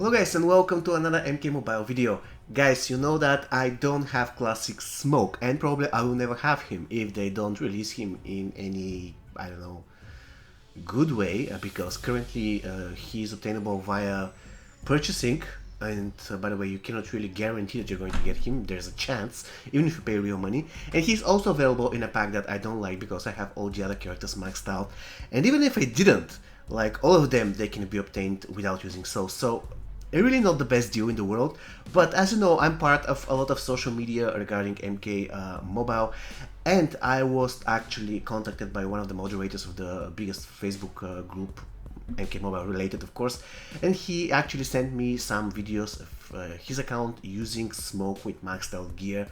Hello guys and welcome to another MK Mobile video. Guys, you know that I don't have Klassic Smoke and probably I will never have him if they don't release him in any, I don't know, good way, because currently he is obtainable via purchasing, and by the way, you cannot really guarantee that you're going to get him. There's a chance, even if you pay real money. And he's also available in a pack that I don't like because I have all the other characters maxed out, and even if I didn't, like all of them, they can be obtained without using so really not the best deal in the world. But as you know, I'm part of a lot of social media regarding MK Mobile, and I was actually contacted by one of the moderators of the biggest Facebook group, MK Mobile related of course, and he actually sent me some videos of his account using Smoke with maxed out gear,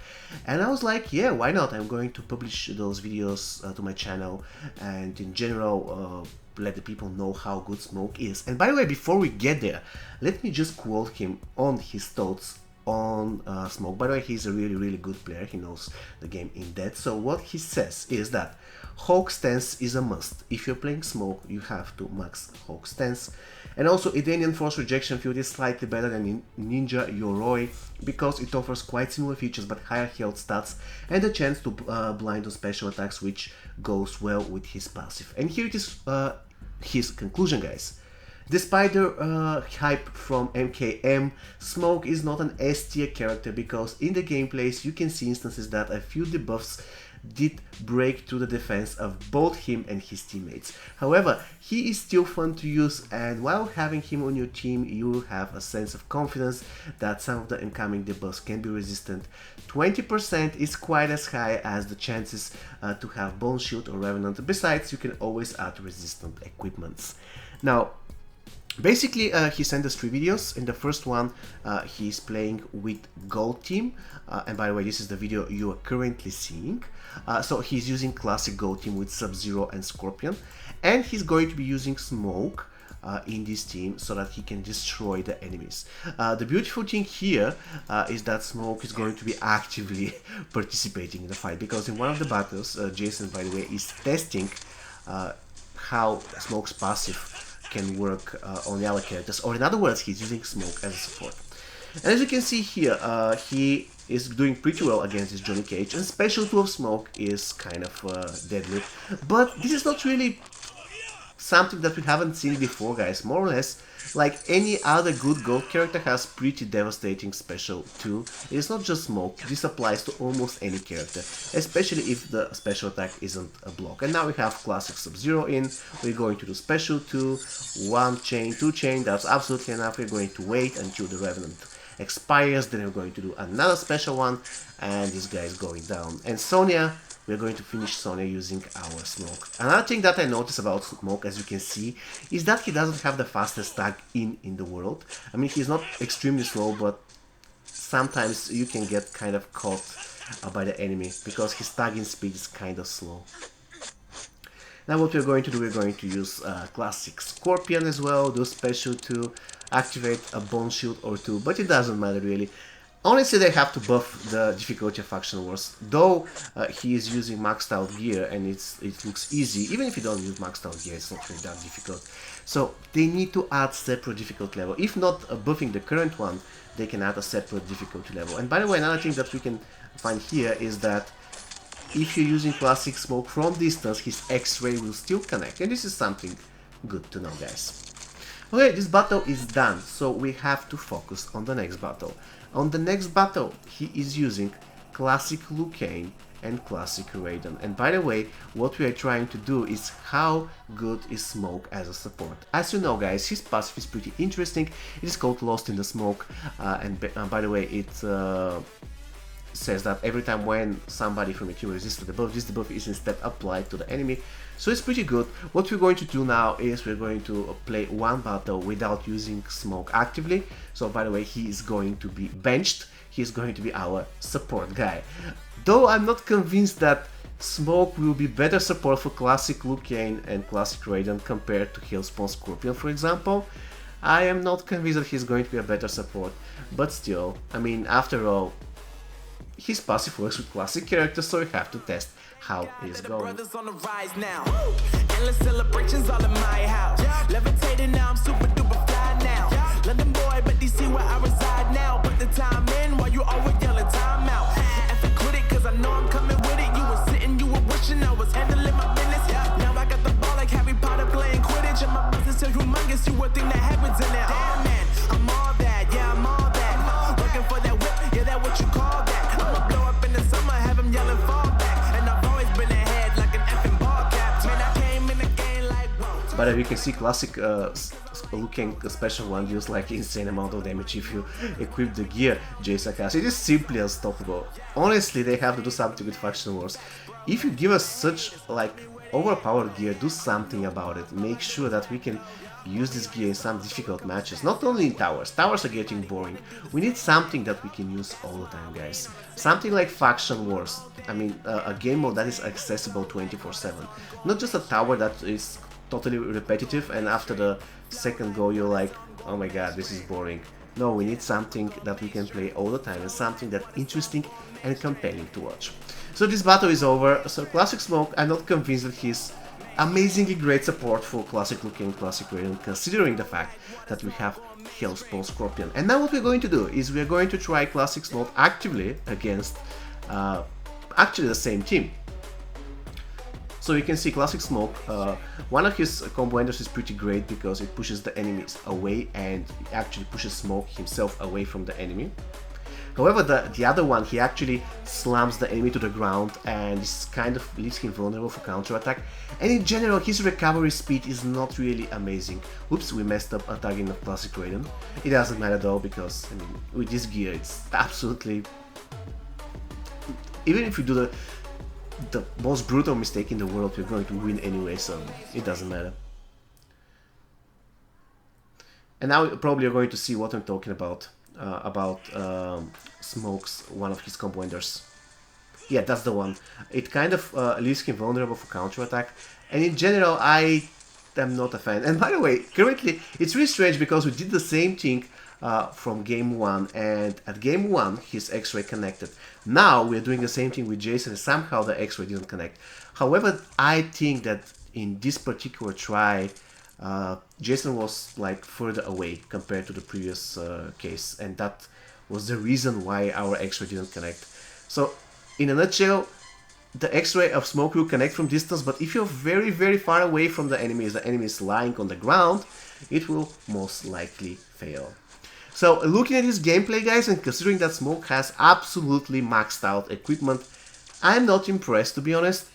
and I was like, yeah, why not? I'm going to publish those videos to my channel and in general let the people know how good Smoke is. And by the way, before we get there, let me just quote him on his thoughts on Smoke. By the way, he's a really good player. He knows the game in depth. So what he says is that Hawk Stance is a must. If you're playing Smoke, you have to max Hawk Stance. And also, Edenian Force Rejection Field is slightly better than Ninja Yoroi because it offers quite similar features but higher health stats and a chance to blind on special attacks, which goes well with his passive. And here it is, his conclusion, guys. Despite the hype from MKM, Smoke is not an S tier character because in the gameplays you can see instances that a few debuffs did break through the defense of both him and his teammates. However, he is still fun to use, and while having him on your team, you will have a sense of confidence that some of the incoming debuffs can be resistant. 20% is quite as high as the chances to have Bone Shield or Revenant. Besides, you can always add resistant equipments. Now, basically, he sent us 3 videos. In the first one, he's playing with Gold Team, and by the way, this is the video you are currently seeing. So he's using Classic Gold Team with Sub-Zero and Scorpion, and he's going to be using Smoke in this team so that he can destroy the enemies. The beautiful thing here is that Smoke is going to be actively participating in the fight, because in one of the battles, Jason, by the way, is testing how Smoke's passive can work on the other characters, or in other words, he's using Smoke as a support. And as you can see here, he is doing pretty well against this Johnny Cage, and Special 2 of Smoke is kind of deadly, but this is not really something that we haven't seen before, guys. More or less, like any other good gold character has pretty devastating Special 2. It is not just Smoke, this applies to almost any character, especially if the special attack isn't a block. And now we have Classic Sub-Zero in, we're going to do Special 2, 1 chain, 2 chain, that's absolutely enough. We're going to wait until the Revenant expires, then we're going to do another special one, and this guy is going down. And Sonya, we're going to finish Sonya using our Smoke. Another thing that I noticed about Smoke, as you can see, is that he doesn't have the fastest tag in the world. I mean, he's not extremely slow, but sometimes you can get kind of caught by the enemy because his tagging speed is kind of slow. Now what we're going to do, we're going to use Classic Scorpion as well, do Special 2, activate a Bone Shield or 2, but it doesn't matter really. Honestly, they have to buff the difficulty of Faction Wars, though he is using maxed out gear and it looks easy. Even if you don't use maxed out gear, it's not really that difficult. So they need to add separate difficult level. If not buffing the current one, they can add a separate difficulty level. And by the way, another thing that we can find here is that if you're using Classic Smoke from distance, his X-Ray will still connect, and this is something good to know, guys. Okay, this battle is done, so we have to focus on the next battle. On the next battle, he is using Classic Liu Kang and Classic Raiden. And by the way, what we are trying to do is how good is Smoke as a support. As you know, guys, his passive is pretty interesting. It is called Lost in the Smoke, and by the way, it says that every time when somebody from a team resists the debuff, this debuff is instead applied to the enemy. So it's pretty good. What we're going to do now is we're going to play one battle without using Smoke actively. So by the way, he is going to be benched. He's going to be our support guy. Though I'm not convinced that Smoke will be better support for Classic Liu Kang and Classic Raiden compared to Hellspawn Scorpion, for example. I am not convinced that he's going to be a better support. But still, I mean, after all, his passive works with classic characters, so you have to test how it is going. Endless celebrations all in my house. Levitating now, I'm super duper fly now. London boy, but DC where I reside now. Put the time in while you always yelling time out. If I quit it, cause I know I'm coming with it. You were sitting, you were wishing I was handling my business. Now I got the ball like Harry Potter playing Quidditch. And my business is humongous, you would think that happens in there. Damn man, I'm all that, yeah, I'm all that. Working for that whip, yeah, that what you call that. I'ma blow up in the summer, have him yelling fall back. And I've always been ahead like an effing ball cap. Man, I came in the game like, whoa. But you can see classic looking special one deals like insane amount of damage if you equip the gear Jason has. It is simply unstoppable. Honestly, they have to do something with faction wars. If you give us such like overpowered gear, do something about it. Make sure that we can use this gear in some difficult matches, not only in towers. Towers are getting boring. We need something that we can use all the time, guys. Something like faction wars. I mean, a game mode that is accessible 24/7. Not just a tower that is totally repetitive and after the second go you're like, oh my god, this is boring. No, we need something that we can play all the time and something that's interesting and compelling to watch. So this battle is over. So Klassic Smoke, I'm not convinced that he's amazingly great support for classic looking Classic Raiden, considering the fact that we have Hellspawn Scorpion. And now what we're going to do is we're going to try Klassic Smoke actively against actually the same team. So you can see Klassic Smoke, one of his combo enders is pretty great because it pushes the enemies away and actually pushes Smoke himself away from the enemy. However, the other one, he actually slams the enemy to the ground and this kind of leaves him vulnerable for counterattack. And in general, his recovery speed is not really amazing. Oops, we messed up attacking the Classic Raiden. It doesn't matter though, because I mean, with this gear, it's absolutely... Even if you do the most brutal mistake in the world, you're going to win anyway, so it doesn't matter. And now probably you're going to see what I'm talking about Smoke's one of his combo enders. Yeah, that's the one. It kind of leaves him vulnerable for counterattack, and in general I am not a fan. And by the way, currently it's really strange because we did the same thing from game 1, and at game 1 his X-ray connected. Now we're doing the same thing with Jason and somehow the X-ray didn't connect. However, I think that in this particular try Jason was like further away compared to the previous case, and that was the reason why our X-ray didn't connect. So in a nutshell, the X-ray of Smoke will connect from distance, but if you're very far away from the enemy is lying on the ground, it will most likely fail. So looking at his gameplay, guys, and considering that Smoke has absolutely maxed out equipment, I'm not impressed, to be honest.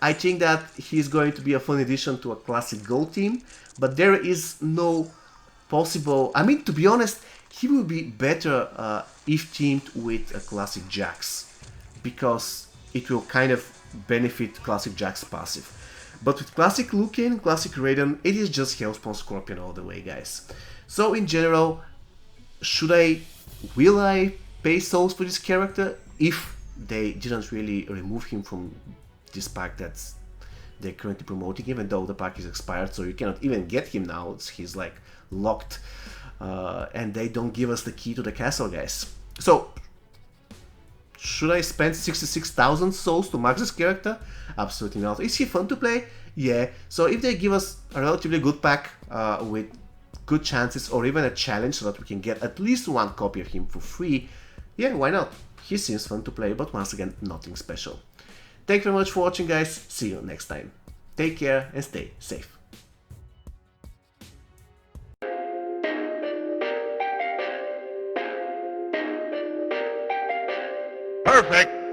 I think that he's going to be a fun addition to a Classic Gold team, but there is no possible... I mean, to be honest, he will be better if teamed with a Classic Jax, because it will kind of benefit Classic Jax passive. But with Classic Lucan, Classic Raiden, it is just Hellspawn Scorpion all the way, guys. So in general, will I pay souls for this character if they didn't really remove him from this pack that's they're currently promoting, even though the pack is expired, so you cannot even get him now. He's like locked, and they don't give us the key to the castle, guys. So should I spend 66,000 souls to max this character? Absolutely not. Is he fun to play? Yeah. So if they give us a relatively good pack with good chances, or even a challenge so that we can get at least one copy of him for free, yeah, why not? He seems fun to play, but once again, nothing special. Thank you very much for watching, guys. See you next time. Take care and stay safe. Perfect.